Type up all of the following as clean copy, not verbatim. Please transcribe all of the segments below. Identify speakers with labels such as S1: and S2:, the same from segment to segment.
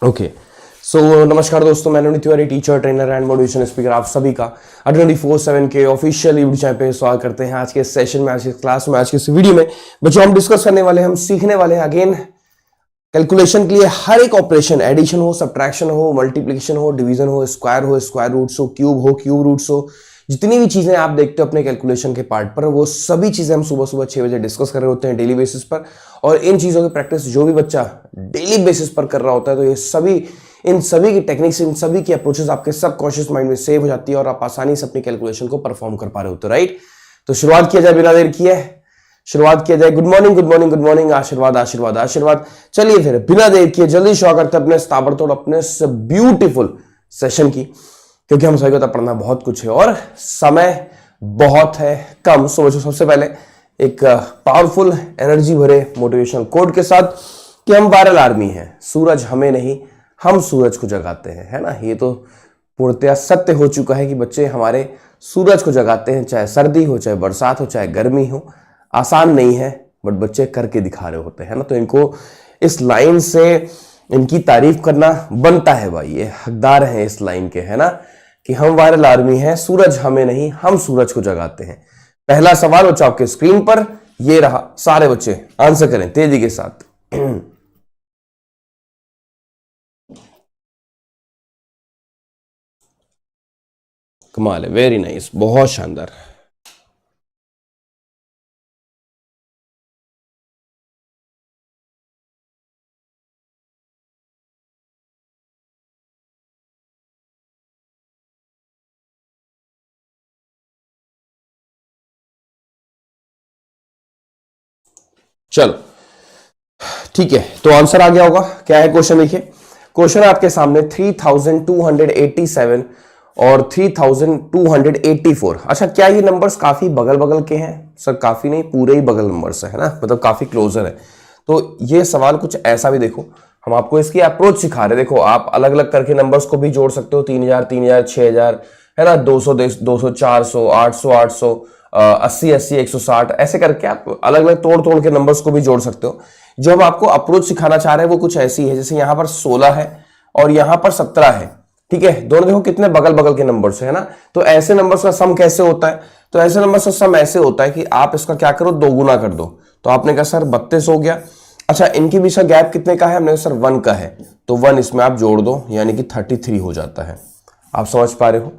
S1: Okay so नमस्कार दोस्तों, मैं Navneet Tiwari, teacher trainer and motivation speaker, आप सभी का 24/7 के ऑफिशियल यूट्यूब चैनल पे स्वागत करते हैं। आज के सेशन में, आज के क्लास में, आज के इस वीडियो में बच्चों हम डिस्कस करने वाले हैं, हम सीखने वाले हैं अगेन कैलकुलेशन के लिए हर एक ऑपरेशन, एडिशन हो, सब्ट्रैक्शन हो, मल्टीप्लिकेशन हो, डिवीजन हो, स्क्वायर रूट्स हो, क्यूब रूट्स हो, जितनी भी चीजें आप देखते हो अपने कैलकुलेशन के पार्ट पर, वो सभी चीजें हम सुबह सुबह 6 बजे डिस्कस कर रहे होते हैं डेली बेसिस पर। और इन चीजों की प्रैक्टिस जो भी बच्चा डेली बेसिस पर कर रहा होता है, तो ये इन सभी की टेक्निक्स, इन सभी की अप्रोचेस आपके सबकॉन्शियस माइंड में सेव हो जाती है और आप आसानी से अपनी कैलकुलेशन को परफॉर्म कर पा रहे होते हो, राइट। तो शुरुआत किया जाए बिना देर किए, शुरुआत किया जाए। Good morning, good morning, good morning, आशीर्वाद आशीर्वाद आशीर्वाद। चलिए फिर बिना देर किए जल्दी शुरू करते हैं अपने ताबड़तोड़ अपने ब्यूटीफुल सेशन की, क्योंकि हम सभी को पढ़ना बहुत कुछ है और समय बहुत है कम। सो बच्चों, सबसे पहले एक पावरफुल एनर्जी भरे मोटिवेशनल कोड के साथ कि हम वायरल आर्मी हैं, सूरज हमें नहीं हम सूरज को जगाते हैं, है ना। ये तो पूर्णतया सत्य हो चुका है कि बच्चे हमारे सूरज को जगाते हैं, चाहे सर्दी हो, चाहे बरसात हो, चाहे गर्मी हो। आसान नहीं है बट बच्चे करके दिखा रहे होते हैं, है ना। तो इनको इस लाइन से इनकी तारीफ करना बनता है भाई, ये हकदार हैं इस लाइन के, है ना, कि हम वायरल आर्मी हैं, सूरज हमें नहीं हम सूरज को जगाते हैं। पहला सवाल बच्चों आपके स्क्रीन पर ये रहा, सारे बच्चे आंसर करें तेजी के साथ। कमाल है, वेरी नाइस, बहुत शानदार। चलो ठीक है, तो आंसर आ गया होगा। क्या है क्वेश्चन, देखिए क्वेश्चन आपके सामने 3287 और 3284। अच्छा, क्या ये नंबर्स काफी बगल बगल के हैं? सर काफी नहीं, पूरे ही बगल नंबर्स है ना, मतलब काफी क्लोजर है। तो ये सवाल कुछ ऐसा भी देखो, हम आपको इसकी अप्रोच सिखा रहे हैं। देखो आप अलग अलग करके नंबर्स को भी जोड़ सकते हो, 3000 3000 6000, है ना, 200 200 400 800 800 80 80 160, ऐसे करके आप अलग अलग तोड़ तोड़ के नंबर्स को भी जोड़ सकते हो। जो हम आपको अप्रोच सिखाना चाह रहे हैं वो कुछ ऐसी है, जैसे यहां पर 16 है और यहां पर 17 है, ठीक है। दोनों देखो कितने बगल बगल के नंबर्स है ना। तो ऐसे नंबर्स का सम कैसे होता है? तो ऐसे नंबर्स का सम ऐसे होता है कि आप इसका क्या करो, 2 गुना कर दो। तो आपने कहा सर 32 हो गया। अच्छा, इनके बीच का गैप कितने का है? हमने कहा सर 1 का है, तो 1 इसमें आप जोड़ दो, यानी कि 33 हो जाता है। आप समझ पा रहे हो।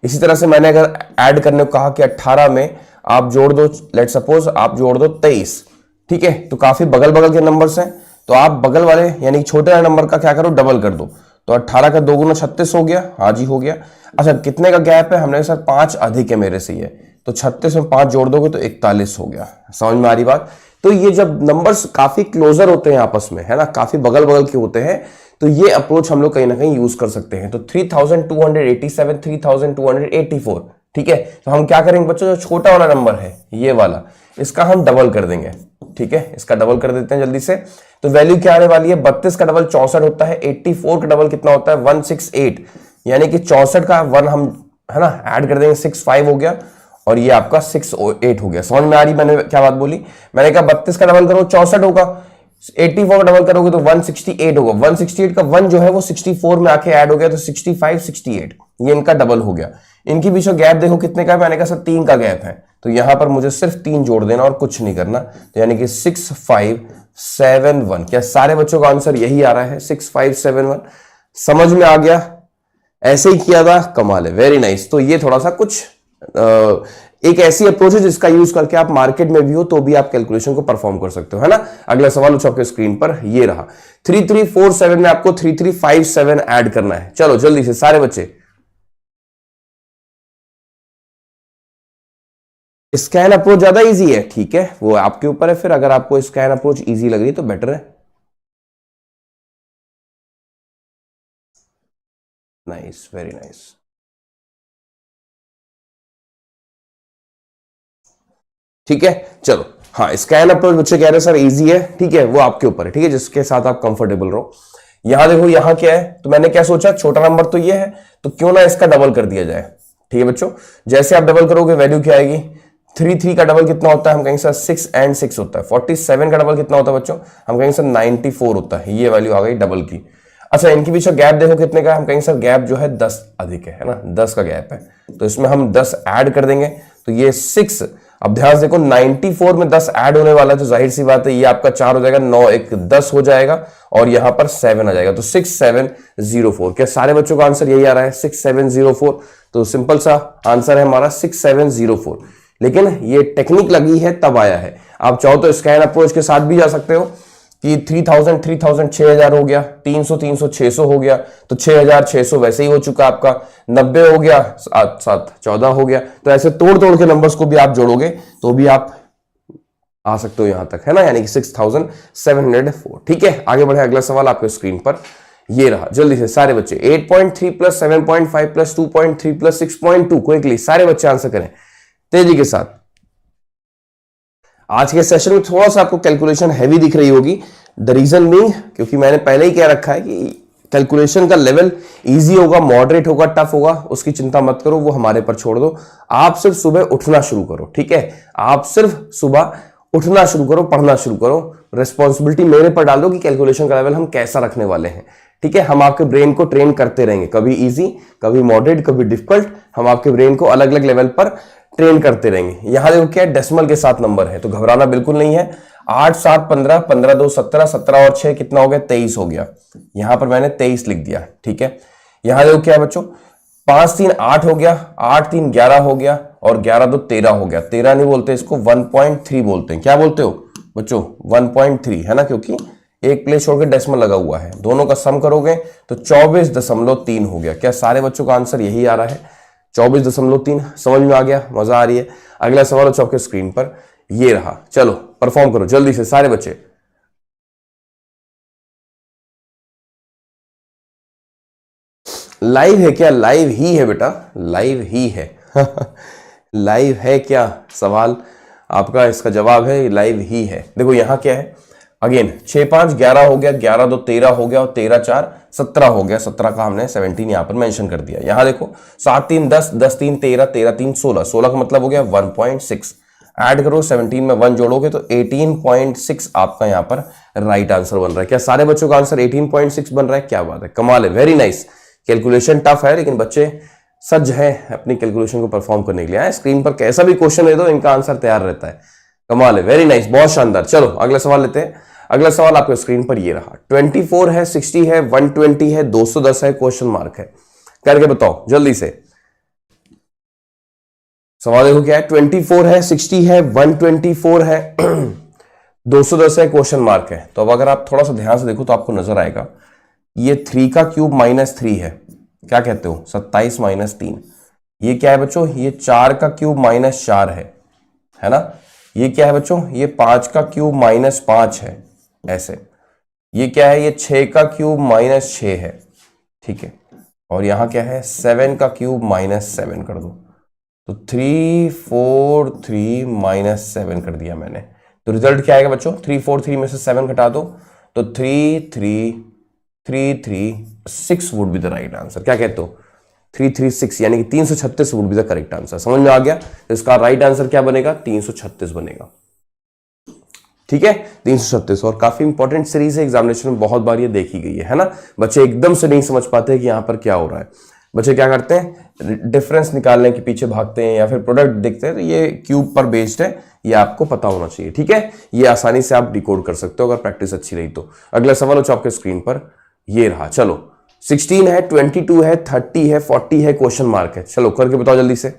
S1: इसी तरह से मैंने अगर ऐड करने को कहा कि 18 में आप जोड़ दो, लेट सपोज आप जोड़ दो 23, ठीक है। तो काफी बगल बगल के नंबर्स हैं, तो आप बगल वाले यानी छोटे वाले नंबर का क्या करो, डबल कर दो। तो 18 का 2 गुना 36 हो गया, हाँ जी हो गया। अच्छा, कितने का गैप है? हमने सर 5 अधिक है मेरे से ये, तो 36 में 5 जोड़ दोगे तो 41 हो गया। समझ में आ रही बात? तो ये जब नंबर्स काफी क्लोजर होते हैं आपस में, है ना, काफी बगल बगल के होते हैं, तो ये अप्रोच हम लोग कहीं ना कहीं यूज कर सकते हैं। तो 3287 3284, ठीक है। तो हम क्या करेंगे बच्चों, जो छोटा वाला नंबर है ये वाला, इसका हम डबल कर देंगे, ठीक है। इसका डबल कर देते हैं जल्दी से। तो वैल्यू क्या आने वाली है? 32 का डबल 64 होता है, 84 का डबल कितना होता है? 168, यानी कि 64 का 1 हम, है ना, ऐड कर देंगे, 65 हो गया और ये आपका 68 हो गया। समझ में आ रही मैंने क्या बात बोली? मैंने कहा 32 का डबल करो 64 होगा, 84 का डबल करोगे तो 168 होगा, 168 का 1 जो है वो 64 में आके ऐड हो गया, तो 65 68, ये इनका डबल हो गया। इनके बीच का गैप देखो कितने का है? मैंने कहा सर 3 का गैप है, तो यहां पर मुझे सिर्फ 3 जोड़ देना और कुछ नहीं करना, तो यानी कि 6571। क्या सारे बच्चों का आंसर यही आ रहा है, 6571? समझ में आ गया? ऐसे ही किया था, कमाल है, वेरी नाइस। तो ये थोड़ा सा कुछ एक ऐसी अप्रोच है जिसका यूज करके आप मार्केट में भी हो तो भी आप कैलकुलेशन को परफॉर्म कर सकते हो, है ना। अगला सवाल उस आपके स्क्रीन पर ये रहा, 3347 में आपको 3357 ऐड करना है। चलो जल्दी से सारे बच्चे। स्कैन अप्रोच ज्यादा इजी है, ठीक है, वो आपके ऊपर है। फिर अगर आपको स्कैन अप्रोच इजी लग रही तो बेटर है। Nice, very nice. ठीक है, चलो। हाँ, स्कैन अप्रोच बच्चे कह रहे हैं सर इजी है, ठीक है, वो आपके ऊपर है, ठीक है, जिसके साथ आप कंफर्टेबल रहो। यहां देखो, यहां क्या है, तो मैंने क्या सोचा, छोटा नंबर तो ये है, तो क्यों ना इसका डबल कर दिया जाए। ठीक है बच्चों, जैसे आप डबल करोगे वैल्यू क्या आएगी, 3 का डबल कितना होता है, हम कहेंगे सर 6 and 6 होता है। 47 का डबल कितना होता है बच्चों, हम कहेंगे सर 94 होता है। ये वैल्यू आ गई डबल की। अच्छा, इनके बीच का गैप देखो कितने का है, हम कहेंगे सर गैप जो है 10 अधिक है ना, 10 का गैप है। तो इसमें हम 10 ऐड कर देंगे तो ये 6। अब ध्यान से देखो 94 में 10 ऐड होने वाला है, तो जाहिर सी बात है ये आपका 4 हो जाएगा, 9 1 10 हो जाएगा और यहां पर 7 आ जाएगा, तो 6704। क्या सारे बच्चों का आंसर यही आ रहा है 6704? तो सिंपल सा आंसर है हमारा 6704। लेकिन ये टेक्निक लगी है तब आया है। आप चाहो तो स्कैन अप्रोच के साथ भी जा सकते हो कि 3000 3000 6000 हो गया, 300 300 600 हो गया, तो 6600 वैसे ही हो चुका आपका, 90 हो गया, 7 7 14 हो गया। तो ऐसे तोड़ तोड़ के नंबर्स को भी आप जोड़ोगे तो भी आप आ सकते हो यहां तक, है ना, यानी कि 6704। ठीक है, आगे बढ़े। अगला सवाल आपके स्क्रीन पर ये रहा, जल्दी से सारे बच्चे 8.3 प्लस 7.5 प्लस 2.3 प्लस 6.2 क्विकली सारे बच्चे आंसर करें तेजी के साथ। आज के सेशन में थोड़ा सा आपको कैलकुलेशन हैवी दिख रही होगी, द रीजन बीइंग क्योंकि मैंने पहले ही कह रखा है कि कैलकुलेशन का लेवल इजी होगा, मॉडरेट होगा, टफ होगा, उसकी चिंता मत करो, वो हमारे पर छोड़ दो। आप सिर्फ सुबह उठना शुरू करो, ठीक है, आप सिर्फ सुबह उठना शुरू करो, पढ़ना शुरू करो, रिस्पॉन्सिबिलिटी मेरे पर डाल दो कि कैलकुलेशन का लेवल हम कैसा रखने वाले हैं। ठीक है, हम आपके ब्रेन को ट्रेन करते रहेंगे, कभी इजी, कभी मॉडरेट, कभी डिफिकल्ट, हम आपके ब्रेन को अलग अलग लेवल पर ट्रेन करते रहेंगे। यहां देखो क्या डेसिमल के साथ नंबर है, तो घबराना बिल्कुल नहीं है। 8 7 15, 15 2 17, 17 और 6 कितना हो गया, 23 हो गया। यहां पर मैंने 23 लिख दिया। ठीक है, यहां देखो क्या है बच्चों, 5 3 8 हो गया, 8 3 11 हो गया और 11 2 13 हो गया। 13 नहीं बोलते इसको, 1.3 बोलते हैं। क्या बोलते हो बच्चों, 1.3, है ना, क्योंकि एक प्लेस छोड़ के डेसिमल लगा हुआ है। दोनों का सम करोगे तो 24.3 हो गया। क्या सारे बच्चों का आंसर यही आ रहा है, 24.3? समझ में आ गया, मजा आ रही है। अगला सवाल हो आपके स्क्रीन पर ये रहा, चलो परफॉर्म करो जल्दी से सारे बच्चे। लाइव है क्या, लाइव ही है बेटा, लाइव ही है लाइव है क्या सवाल आपका, इसका जवाब है लाइव ही है। देखो यहां क्या है, अगेन 6 5 11 हो गया, 11 2 13 हो गया और 13 4 17 हो गया। 17 का हमने 17 यहां पर मेंशन कर दिया। यहां देखो 7 3 10, 10 3 13, 13 3 16, 16 का मतलब हो गया 1.6। ऐड करो, 17 में 1 जोड़ोगे तो 18.6 आपका यहां पर राइट आंसर बन रहा है। क्या सारे बच्चों का आंसर 18.6 बन रहा है? क्या बात है, कमाल है, वेरी नाइस। कैलकुलेशन टफ है लेकिन बच्चे सज्ज है अपनी कैलकुलेशन को परफॉर्म करने के लिए। स्क्रीन पर कैसा भी क्वेश्चन दे दो, इनका आंसर तैयार रहता है। कमाल है, वेरी नाइस, बहुत शानदार। चलो अगला सवाल लेते हैं। अगला सवाल आपके स्क्रीन पर ये रहा, 24 है, 60 है, 120 है, 210 है, क्वेश्चन मार्क है। करके बताओ जल्दी से। सवाल देखो क्या है, 24 है, 60 है, 124 है 210 है, क्वेश्चन मार्क है। तो अब अगर आप थोड़ा सा ध्यान से देखो तो आपको नजर आएगा ये 3 का क्यूब माइनस 3 है। क्या कहते हो, 27 माइनस 3। ये क्या है बच्चों, ये 4 का क्यूब माइनस 4 है ना। ये क्या है बच्चों, ये 5 का क्यूब माइनस 5 है, ऐसे। ये क्या है, ये 6 का क्यूब माइनस 6 है, ठीक है। और यहां क्या है, 7 का क्यूब माइनस 7 कर दो, तो 3 4 3 माइनस 7 कर दिया मैंने। तो रिजल्ट क्या आएगा बच्चों, 3 4 3 में से 7 घटा दो तो 3 3 3 3 6 would be the right answer. क्या कहते हो, 3 3 6 यानी कि 336 would be the correct answer. समझ में आ गया, तो इसका राइट आंसर क्या बनेगा, 336 बनेगा। ठीक है, 336। और काफी इंपॉर्टेंट सीरीज है, एग्जामिनेशन में बहुत बार ये देखी गई है ना। बच्चे एकदम से नहीं समझ पाते कि यहां पर क्या हो रहा है। बच्चे क्या करते हैं, डिफरेंस निकालने के पीछे भागते हैं या फिर प्रोडक्ट देखते हैं। तो ये क्यूब पर बेस्ड है, ये आपको पता होना चाहिए। ठीक है, ये आसानी से आप डिकोड कर सकते हो अगर प्रैक्टिस अच्छी रही तो। अगला सवाल हो आपके स्क्रीन पर ये रहा, चलो 16 है, 22 है, 30 है, 40 है, क्वेश्चन मार्क है। चलो करके बताओ जल्दी से।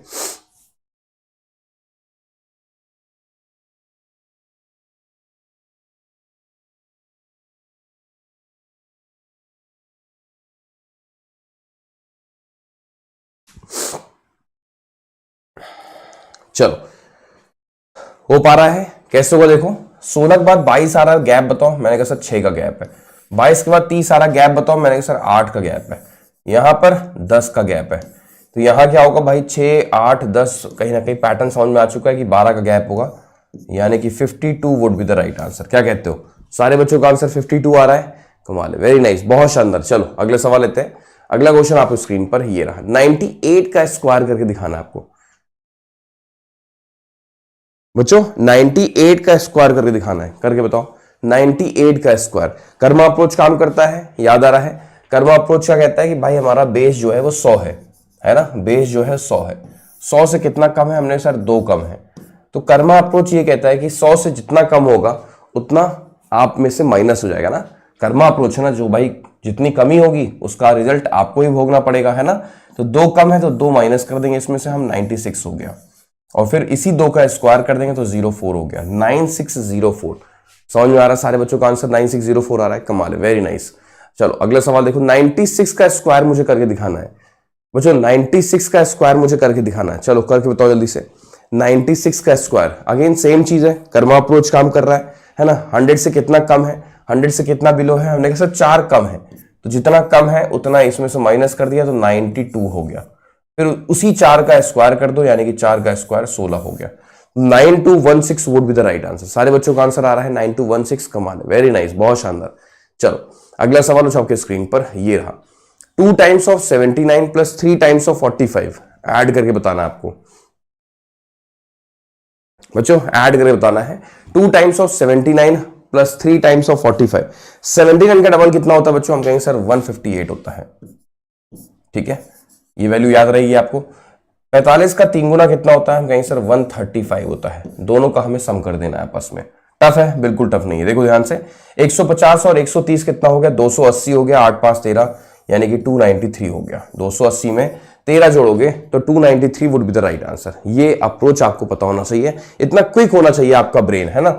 S1: चलो हो पा रहा है, कैसे होगा देखो। 16 के बाद 22 आ रहा है, गैप बताओ। मैंने कहा सर 6 का गैप है। 22 के बाद 30 आ रहा है, गैप बताओ। मैंने कहा सर 8 का गैप है। यहां पर 10 का गैप है, तो यहां क्या होगा भाई, 6 8 10, कहीं ना कहीं पैटर्न समझ में आ चुका है कि 12 का गैप होगा, यानी कि 52 would be the right answer. क्या कहते हो, सारे बच्चों का आंसर 52 आ रहा है? कमाल है, वेरी नाइस, बहुत शानदार। चलो अगले सवाल लेते हैं। अगला क्वेश्चन आपको स्क्रीन पर ये रहा, 98 का स्क्वायर करके दिखाना है आपको। बच्चों 98 का स्क्वायर करके दिखाना है, करके बताओ 98 का स्क्वायर। कर्मा अप्रोच काम करता है, याद आ रहा है। कर्मा अप्रोच क्या कहता है कि भाई हमारा बेस जो है वो 100 है ना, बेस जो है 100 है। 100 से कितना कम है, हमने सर 2 कम है। तो कर्मा अप्रोच ये कहता है कि 100 से जितना कम होगा उतना आप में से माइनस हो जाएगा ना। कर्मा अप्रोच है ना, जो भाई जितनी कमी होगी उसका रिजल्ट आपको ही भोगना पड़ेगा, है ना। तो 2 कम है तो 2 माइनस कर देंगे इसमें से, हम 96 हो गया। और फिर इसी 2 का स्क्वायर कर देंगे तो 04 हो गया, 9604। समझ में आ रहा है सारे बच्चों का आंसर 9604 आ रहा है, कमाल है, वेरी नाइस। चलो अगला सवाल देखो, 96 का स्क्वायर मुझे करके दिखाना है बच्चों, 96 का स्क्वायर मुझे करके दिखाना है। चलो करके बताओ जल्दी से। 96 का स्क्वायर, अगेन सेम चीज है, कर्मा अप्रोच काम कर रहा है ना। 100 से कितना कम है, 100 से कितना बिलो है, हमने कहा सर 4 कम है, तो जितना कम है उतना इसमें से माइनस कर दिया तो 92 हो गया। फिर उसी 4 का स्क्वायर कर दो, यानी कि 4 का स्क्वायर 16 हो गया। 9216 would be the right answer. सारे बच्चों का आंसर आ रहा है 9216, कमाल है, वेरी नाइस, बहुत शानदार। चलो अगला सवाल उठो आपके स्क्रीन पर, ये रहा। 2 times of 79 plus 3 times of 45 add करके बताना है आपको बच्चों, ऐड करके बताना है। 2 times of 79 plus 3 times of 45। 79 का डबल कितना होता है बच्चों, हम कहेंगे सर 158 होता है। ठीक है, ये वैल्यू याद रहेगी आपको। 45 का 3 गुना कितना होता है, हम कहेंगे सर 135 होता है। दोनों का हमें सम कर देना है आपस में। टफ है, बिल्कुल टफ नहीं है, देखो ध्यान से। 150 और 130 कितना हो गया, 280 हो गया, 8 5 13, यानी कि 293 हो गया। 280 में 13 जोड़ोगे तो 293 would be the right answer. ये अप्रोच आपको पता होना चाहिए, इतना क्विक होना चाहिए आपका ब्रेन, है ना।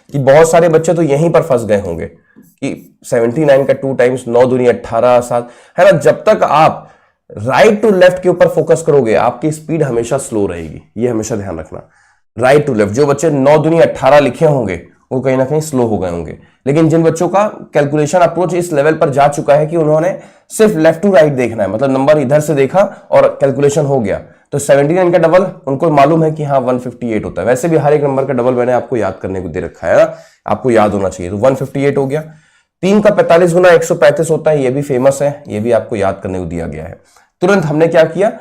S1: कि बहुत सारे बच्चे तो यहीं पर फंस गए होंगे कि 79 का 2 टाइम्स 9 दूनी 18 7, है ना। जब तक आप राइट टू लेफ्ट के ऊपर फोकस करोगे आपकी स्पीड हमेशा स्लो रहेगी, ये हमेशा ध्यान रखना। राइट टू लेफ्ट, जो बच्चे 9 दूनी 18 लिखे होंगे वो कहीं ना कहीं स्लो हो गए होंगे। लेकिन जिन बच्चों का कैलकुलेशन अप्रोच इस लेवल पर जा चुका है कि उन्होंने सिर्फ लेफ्ट टू राइट देखना है, मतलब नंबर इधर से देखा और कैलकुलेशन हो गया, तो 79 का डबल उनको मालूम है कि हाँ 158 होता है। वैसे भी हर एक नंबर का डबल मैंने आपको याद करने को दे रखा है ना, आपको याद होना चाहिए। तो 158 हो गया। 3 का 45 गुना 135 होता है, ये भी फेमस है, ये भी आपको याद करने को दिया गया है। तुरंत हमने क्या किया,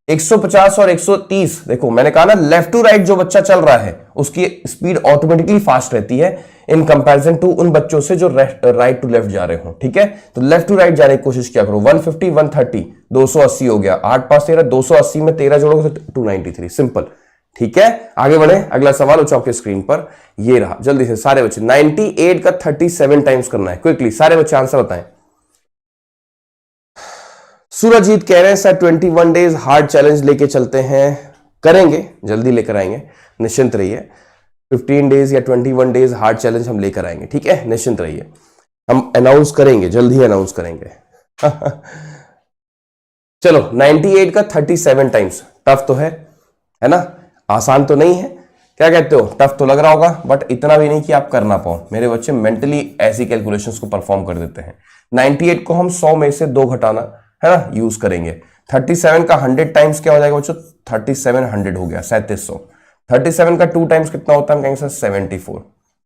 S1: 150 और 130, देखो मैंने कहा ना लेफ्ट टू राइट जो बच्चा चल रहा है उसकी स्पीड ऑटोमेटिकली फास्ट रहती है इन कंपैरिजन टू उन बच्चों से जो राइट टू लेफ्ट जा रहे हो। ठीक है, तो लेफ्ट टू राइट जाने की कोशिश क्या करो। 150 130 280 हो गया, 8 5 13, 280 में 13 जोड़ोगे तो 293, सिंपल। ठीक है, आगे बढ़े। अगला सवाल उठाओ आपके स्क्रीन पर, ये रहा। जल्दी से सारे बच्चे 98 का 37 टाइम्स करना है, क्विकली सारे बच्चे आंसर बताएं। सूरजीत कह रहे हैं सर 21 डेज हार्ड चैलेंज लेके चलते हैं, करेंगे, जल्दी लेकर आएंगे, निश्चिंत रहिए। 15 डेज या 21 डेज हार्ड चैलेंज हम लेकर आएंगे, ठीक है, निश्चिंत रहिए। हम अनाउंस करेंगे, जल्द ही अनाउंस करेंगे। चलो 98 का 37 टाइम्स, टफ तो है ना, आसान तो नहीं है। क्या कहते हो, टफ तो लग रहा होगा, बट इतना भी नहीं कि आप कर ना पाओ। मेरे बच्चे मेंटली ऐसी कैलकुलेशंस को परफॉर्म कर देते हैं। 98 को हम 100 में से 2 घटाना, है ना, यूज करेंगे। 37 का 100 टाइम्स क्या हो जाएगा बच्चों, 3700 हो गया, 3700। 37 का 2 टाइम्स कितना होता है, हम कहेंगे सर 74।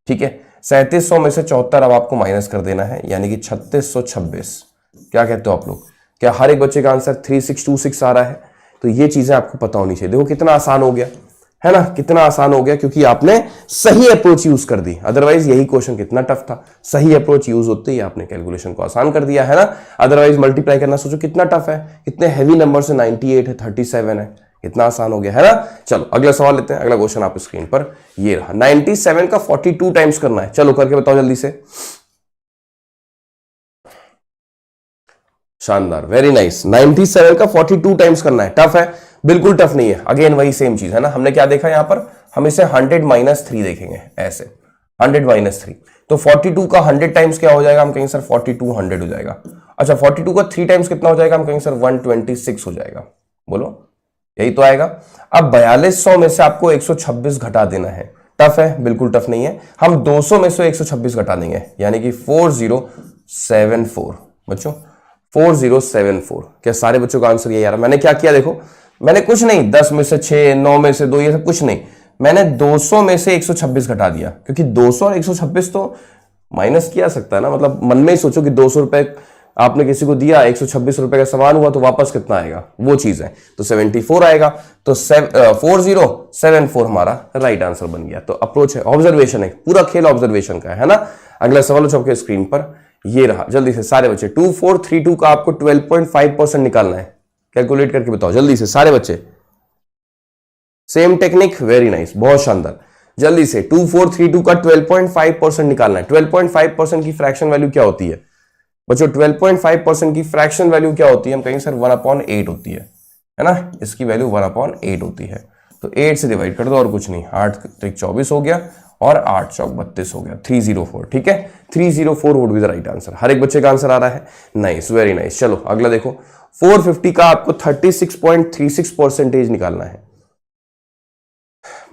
S1: ठीक है, 3700 में से 74 अब आपको माइनस कर देना है, यानी कि 3626। क्या कहते हो आप लोग, क्या हर एक बच्चे का आंसर 3626 आ रहा है। तो ये चीजें आपको पता होनी चाहिए। देखो कितना आसान हो गया, है ना, कितना आसान हो गया, क्योंकि आपने सही अप्रोच यूज कर दी। अदरवाइज यही क्वेश्चन कितना टफ था, सही अप्रोच यूज होते ही आपने कैलकुलेशन को आसान कर दिया, है ना। अदरवाइज मल्टीप्लाई करना सोचो कितना टफ है, कितने हैवी नंबर से 98 है, 37 है, कितना आसान हो गया, है ना। चलो अगला सवाल लेते हैं। अगला क्वेश्चन आपकी स्क्रीन पर ये रहा। 97 का 42 टाइम्स करना है, चलो करके बताओ जल्दी से। शानदार, वेरी नाइस। 97 का 42 टाइम्स करना है, टफ है, बिल्कुल टफ नहीं है। अगेन वही सेम चीज है ना, हमने क्या देखा यहां पर, हम इसे 100 - 3 देखेंगे, ऐसे 100 - 3। तो 42 का 100 टाइम्स क्या हो जाएगा, हम कहेंगे सर 4200 हो जाएगा। अच्छा 42 का 3 टाइम्स कितना हो जाएगा, हम कहेंगे सर 126 हो जाएगा। बोलो, यही तो आएगा। अब 4200 में से आपको 126 घटा देना है, टफ है, बिल्कुल टफ नहीं है। हम 200 में से 126 घटा देंगे, यानी कि 4074 बच्चों, 4074। क्या सारे बच्चों का आंसर यही आ रहा है। मैंने क्या किया देखो, मैंने कुछ नहीं 10 में से 6, 9 में से 2, ये सब कुछ नहीं, मैंने 200 में से 126 घटा दिया, क्योंकि 200 और 126 तो माइनस किया सकता है ना। मतलब मन में ही सोचो कि 200 रुपए आपने किसी को दिया 126 रुपए का सामान हुआ तो वापस कितना आएगा, वो चीज है, तो 74 आएगा। तो 4074 हमारा राइट आंसर बन गया। तो अप्रोच है, ऑब्जर्वेशन है, पूरा खेल ऑब्जर्वेशन का है ना। अगला सवाल आपके स्क्रीन पर ये रहा, जल्दी से सारे बच्चे 2432 का आपको 12.5% निकालना है। कैलकुलेट करके बताओ जल्दी से सारे बच्चे। सेम टेक्निक, वेरी नाइस, बहुत शानदार। जल्दी से 2432 का 12.5% निकालना है। 12.5% की फ्रैक्शन वैल्यू क्या होती है बच्चों? 12.5% की फ्रैक्शन वैल्यू क्या होती है? हम कहेंगे सर 1/8 होती है ना। इसकी वैल्यू 1/8 होती है। तो 8 से डिवाइड कर दो और कुछ नहीं, 8 त्रिक 24 हो गया और 8 चौक 32 हो गया, 304। ठीक है, 304 would be the right answer. हर एक बच्चे का आंसर आ रहा है, नाइस, वेरी नाइस। चलो अगला देखो, 450 का आपको 36.36% निकालना है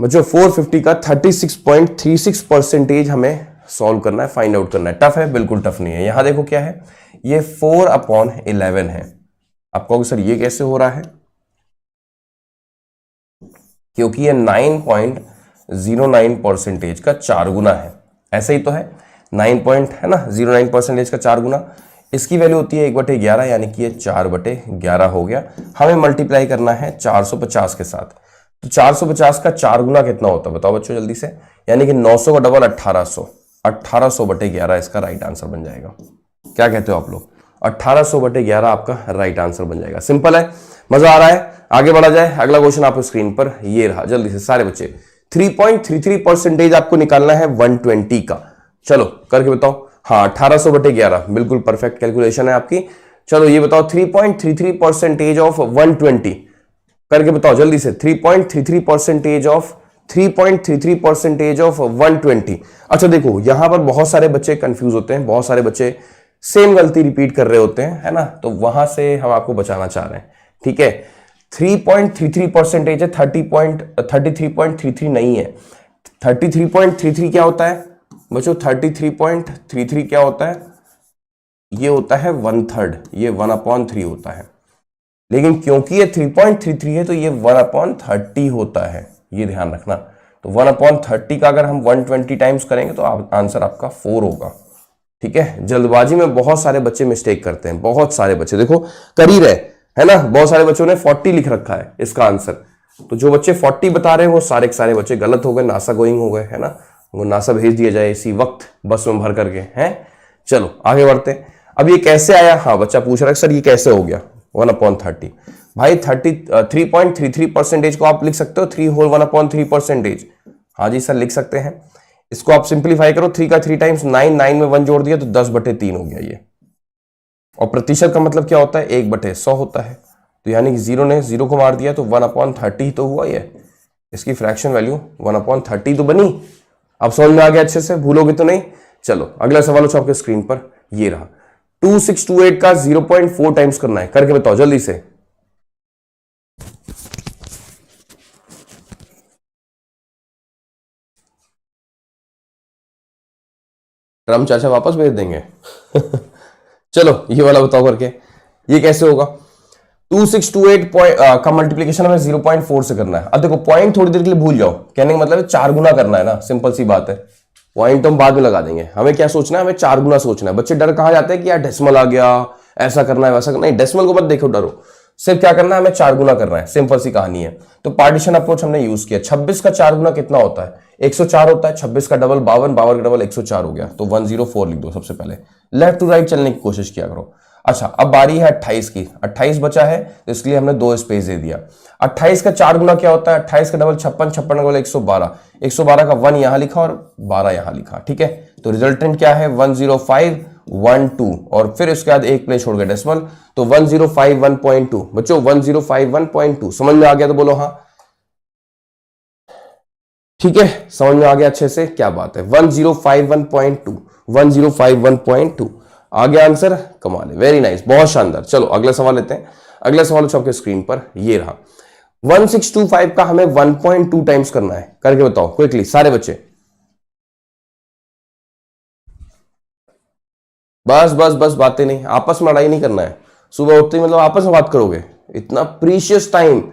S1: बच्चों। 450 का 36.36% हमें सॉल्व करना है, फाइंड आउट करना है। टफ है? बिल्कुल टफ नहीं है। यहां देखो क्या है, ये 4/11 है। आप कहोगे सर ये कैसे हो रहा है? क्योंकि ये 9.09% का 4 गुना है। ऐसे ही तो है, 9.09% का 4 गुना। इसकी वैल्यू होती है 1/11, यानी कि ये 4/11 हो गया। हमें मल्टीप्लाई करना है 450 के साथ। तो 450 का 4 गुना कितना होता है बताओ बच्चों जल्दी से? यानी कि 900 का डबल 1800, 1800/11 इसका राइट आंसर बन जाएगा। क्या कहते हो आप लोग? 1800/11 आपका राइट आंसर बन जाएगा। सिंपल है, मजा आ रहा है? आगे बढ़ा जाए। अगला क्वेश्चन आपको स्क्रीन पर ये रहा, जल्दी से सारे बच्चे। 3.33% आपको निकालना है 120 का। चलो करके बताओ। हाँ, 1800/11 बिल्कुल परफेक्ट कैलकुलेशन है आपकी। चलो ये बताओ 3.33% ऑफ 120 करके बताओ जल्दी से। 3.33% ऑफ 3.33% ऑफ 120। अच्छा देखो, यहां पर बहुत सारे बच्चे कंफ्यूज होते हैं, बहुत सारे बच्चे सेम गलती रिपीट कर रहे होते हैं, है ना। तो वहां से हम आपको बचाना चाह रहे हैं। ठीक है, 3.33% है, 33.33 नहीं है। 33.33 क्या होता है बच्चों? 33.33 क्या होता है? ये होता है 1/3, ये 1/3 होता है। लेकिन क्योंकि ये 3.33 है तो ये 1/30 होता है, ये ध्यान रखना। तो 1/30 का अगर हम 120 टाइम्स करेंगे तो आंसर आपका 4 होगा। ठीक है, जल्दबाजी में बहुत सारे बच्चे मिस्टेक करते हैं, बहुत सारे बच्चे देखो कर ही रहे, है ना। बहुत सारे बच्चों ने 40 लिख रखा है इसका आंसर। तो जो बच्चे 40 बता रहे हैं वो सारे के सारे बच्चे गलत हो गए, नासा गोइंग हो गए, है ना। वो नासा भेज दिया जाए इसी वक्त बस में भर करके, हैं। चलो आगे बढ़ते हैं। अब ये कैसे आया? हाँ, बच्चा पूछ रहा है सर ये कैसे हो गया 1/30? भाई 3.33% को आप लिख सकते हो 3 होल 1/3%। हाँ जी सर लिख सकते हैं। इसको आप सिंप्लीफाई करो, 3 का 3 टाइम्स 9, 9 में 1 जोड़ दिया तो 10/3 हो गया ये। और प्रतिशत का मतलब क्या होता है? 1/100 होता है। तो यानी कि 0 ने 0 को मार दिया तो 1/30 तो हुआ ये। इसकी फ्रैक्शन वैल्यू 1/30 तो बनी। अब समझ में आ गया अच्छे से, भूलोगे तो नहीं। चलो अगला सवाल हो आपके स्क्रीन पर ये रहा, 2628 का 0.4 टाइम्स करना है, करके बताओ जल्दी से। राम चाचा वापस भेज देंगे चलो ये वाला बताओ करके, ये कैसे होगा? 2628 का मल्टीप्लीकेशन हमें 0.4 से करना है। अब देखो पॉइंट थोड़ी देर के लिए भूल जाओ, कहने का मतलब है 4 गुना करना है ना, सिंपल सी बात है। पॉइंट हम बाद में लगा देंगे, हमें क्या सोचना है? हमें 4 गुना सोचना है। बच्चे डर कहाँ जाते हैं कि यार डेसिमल आ गया, ऐसा करना है वैसा करना है। नहीं, डेसिमल को मत देखो, डरो। सिर्फ क्या करना है? हमें 4 गुना करना है, सिंपल सी कहानी है। तो पार्टीशन अप्रोच हमने यूज किया। 26 का 4 गुना कितना होता है? 104 होता है। 26 का डबल 52, 52 का डबल 104 हो गया। तो 104 लिख दो। सबसे पहले लेफ्ट टू राइट चलने की कोशिश किया करो। अच्छा, अब बारी है 28 की। 28 बचा है तो इसलिए हमने 2 स्पेस दे दिया। 28 का 4 गुना क्या होता है? 28 का डबल 56, 56 का डबल 112, 112 का 1 यहां लिखा और 12 यहां लिखा। ठीक है, तो रिजल्टेंट क्या है? 10512 और फिर इसके बाद एक प्लेस छोड़ गया डेसिमल, तो 1051.2। बच्चों 1051.2 समझ में आ गया तो बोलो हाँ। ठीक है, समझ में आ गया अच्छे से, क्या बात है। 1051.2, 1051.2 आ गया आंसर। कमाल है, वेरी नाइस, बहुत शानदार। चलो अगला सवाल लेते हैं। अगला सवाल आपके स्क्रीन पर ये रहा, 1625 का हमें 1.2 टाइम्स करना है, करके बताओ क्विकली सारे बच्चे। बस बस बस, बातें नहीं, आपस में लड़ाई नहीं करना है। सुबह उठते ही मतलब आपस में बात करोगे? इतना प्रीशियस टाइम,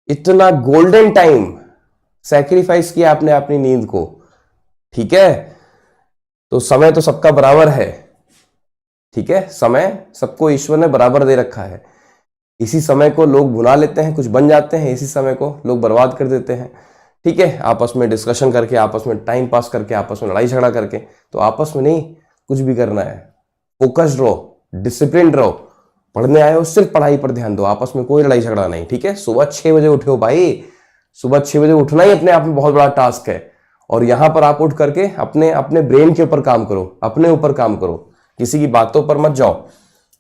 S1: इतना गोल्डन टाइम सैक्रिफाइस किया आपने अपनी नींद को। ठीक है, तो समय तो सबका बराबर है। ठीक है, समय सबको ईश्वर ने बराबर दे रखा है। इसी समय को लोग भुला लेते हैं, कुछ बन जाते हैं, इसी समय को लोग बर्बाद कर देते हैं। ठीक है, आपस में डिस्कशन करके, आपस में टाइम पास करके, आपस में लड़ाई झगड़ा करके, तो आपस में नहीं कुछ भी करना है। फोकस्ड रहो, डिसिप्लिन रहो, पढ़ने आए हो सिर्फ पढ़ाई पर ध्यान दो, आपस में कोई लड़ाई झगड़ा नहीं। ठीक है, सुबह 6 बजे उठो भाई, सुबह 6 बजे उठना ही अपने आप में बहुत बड़ा टास्क है। और यहां पर आप उठ करके अपने अपने ब्रेन के ऊपर काम करो, अपने ऊपर काम करो, किसी की बातों पर मत जाओ।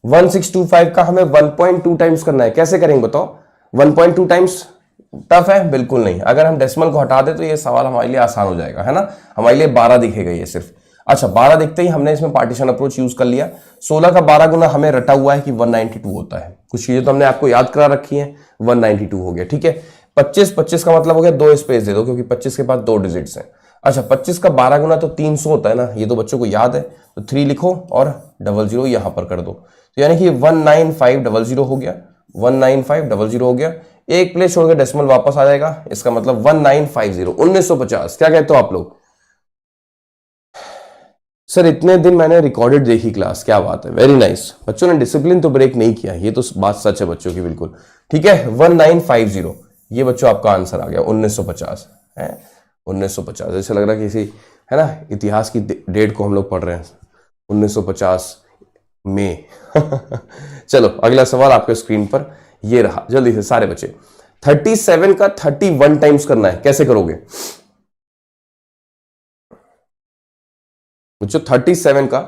S1: 1625 का हमें 1.2 टाइम्स करना है, कैसे करेंगे बताओ? 1.2 टाइम्स टफ है? बिल्कुल नहीं। अगर हम डेसिमल को हटा दे तो ये सवाल हमारे लिए आसान हो जाएगा, है ना। हमारे लिए 12 दिखेगा ये सिर्फ। अच्छा, 12 दिखते ही हमने इसमें पार्टीशन अप्रोच यूज कर लिया। 16 का 12 गुना हमें रटा हुआ है कि 192 होता है। कुछ चीजें तो हमने आपको याद करा रखी है, 192 हो गया। ठीक है, 25 का मतलब हो गया 2 स्पेस दे दो, क्योंकि 25 के पास 2 डिजिट्स हैं। अच्छा, 25 का 12 गुना तो 300 होता है ना, ये तो बच्चों को याद है। तो 3 लिखो और 00 यहां पर कर दो, तो यानी कि 19500 हो गया, 19500 हो गया। एक प्लेस छोड़ के डेसिमल वापस आ जाएगा, इसका मतलब 1950, 1950। क्या कहते हो आप लोग? सर इतने दिन मैंने रिकॉर्डेड देखी क्लास, क्या बात है, वेरी नाइस। बच्चों ने डिसिप्लिन तो ब्रेक नहीं किया, ये तो बात सच है बच्चों की, बिल्कुल ठीक है। 1950 ये बच्चों आपका आंसर आ गया, 1950 है। 1950 जैसे लग रहा है किसी, है ना, इतिहास की डेट को हम लोग पढ़ रहे हैं, 1950 में। चलो अगला सवाल आपके स्क्रीन पर ये रहा, जल्दी से सारे बच्चे। 37 का 31 टाइम्स करना है, कैसे करोगे बच्चों? 37 का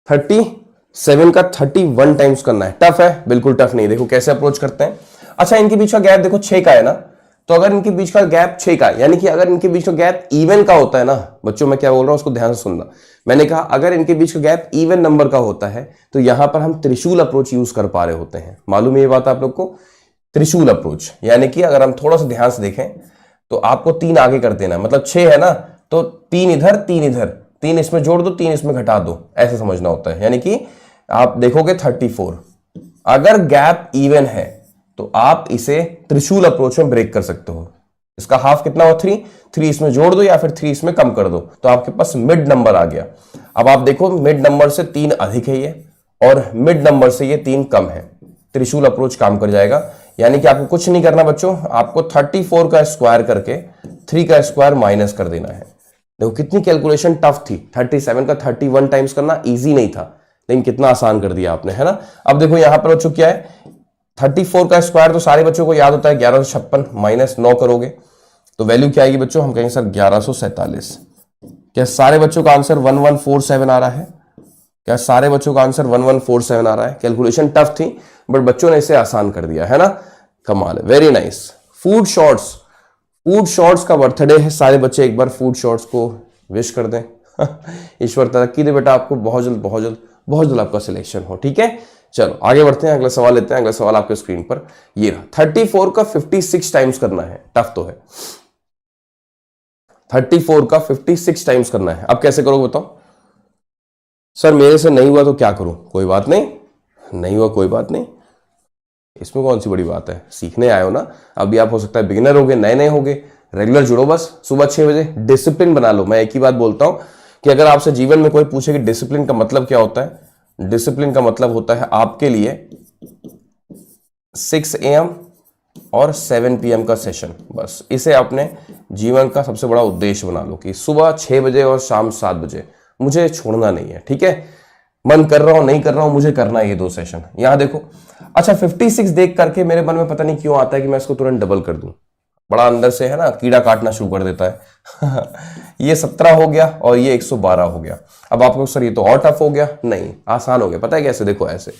S1: 31 टाइम्स करना है। टफ है? बिल्कुल टफ नहीं। देखो कैसे अप्रोच करते हैं। अच्छा, इनके बीच का गैप देखो 6 का है ना, तो अगर इनके बीच का गैप 6 का है, यानी कि अगर इनके बीच का गैप इवन का होता है ना बच्चों, मैं क्या बोल रहा हूं उसको ध्यान से सुनना। मैंने कहा अगर इनके बीच का गैप इवन नंबर का होता है तो यहां पर हम त्रिशूल अप्रोच यूज कर पा रहे होते हैं। मालूम है ये बात आप लोग को? त्रिशूल अप्रोच, यानी कि अगर हम थोड़ा सा ध्यान से देखें तो आपको 3 आगे कर देना, मतलब 6 है ना, तो 3 इधर 3 इधर, 3 इसमें जोड़ दो 3 इसमें घटा दो, ऐसे समझना होता है। यानी कि आप देखोगे 34, अगर गैप इवन है तो आप इसे त्रिशूल अप्रोच में ब्रेक कर सकते हो। इसका हाफ कितना हो? 3 इसमें जोड़ दो या फिर 3 इसमें कम कर दो, तो आपके पास मिड नंबर आ गया। अब आप देखो मिड नंबर से 3 अधिक है ये, और मिड नंबर से ये 3 कम है, त्रिशूल अप्रोच काम कर जाएगा। यानी कि आपको कुछ नहीं करना बच्चों, आपको 34 का स्क्वायर करके 3 का स्क्वायर माइनस कर देना है। देखो कितनी कैलकुलेशन टफ थी, 37 का 31 टाइम्स करना इजी नहीं था, लेकिन कितना आसान कर दिया आपने, है ना। अब देखो यहां पर बच्चों क्या है, 34 का स्क्वायर तो सारे बच्चों को याद होता है 1156 माइनस 9 करोगे तो वैल्यू क्या आएगी बच्चों? हम कहेंगे सर 1147। क्या सारे बच्चों का आंसर 1147 आ रहा है? क्या सारे बच्चों का आंसर 1147 आ रहा है? कैलकुलेशन टफ थी बट बच्चों ने इसे आसान कर दिया, है ना। कमाल है, वेरी नाइस। फूड शॉर्ट्स का बर्थडे है, सारे बच्चे एक बार फूड शॉर्ट्स को विश कर दें। ईश्वर तरक्की दे बेटा आपको, बहुत जल्द आपका सिलेक्शन हो। ठीक है, चलो आगे बढ़ते हैं, अगला सवाल लेते हैं। अगला सवाल आपके स्क्रीन पर ये रहा। 34 का 56 टाइम्स करना है, टफ तो है। 34 का 56 टाइम्स करना है, अब कैसे करोगे बताओ? सर मेरे से नहीं हुआ तो क्या करूं? कोई बात नहीं हुआ कोई बात नहीं, इसमें कौन सी बड़ी बात है, सीखने आए हो ना। अभी आप हो सकता है बिगिनर होगे, नए होगे, रेगुलर जुड़ो बस सुबह 6 बजे, डिसिप्लिन बना लो। मैं एक ही बात बोलता हूं कि अगर आपसे जीवन में कोई पूछे कि डिसिप्लिन का मतलब क्या होता है, डिसिप्लिन का मतलब होता है आपके लिए 6 AM और 7 PM का सेशन। बस इसे अपने जीवन का सबसे बड़ा उद्देश्य बना लो कि सुबह 6 बजे और शाम 7 बजे मुझे छोड़ना नहीं है। ठीक है, मन कर रहा हूं नहीं कर रहा हूं, मुझे करना है ये 2 सेशन। यहां देखो, अच्छा 56 देख करके मेरे मन में पता नहीं क्यों आता है कि मैं इसको तुरंत डबल कर दूं, बड़ा अंदर से है ना कीड़ा काटना शुरू कर देता है। ये 17 हो गया और ये 112 हो गया। अब आपको सर ये तो और टफ हो गया, नहीं आसान हो गया। पता है कैसे? देखो ऐसे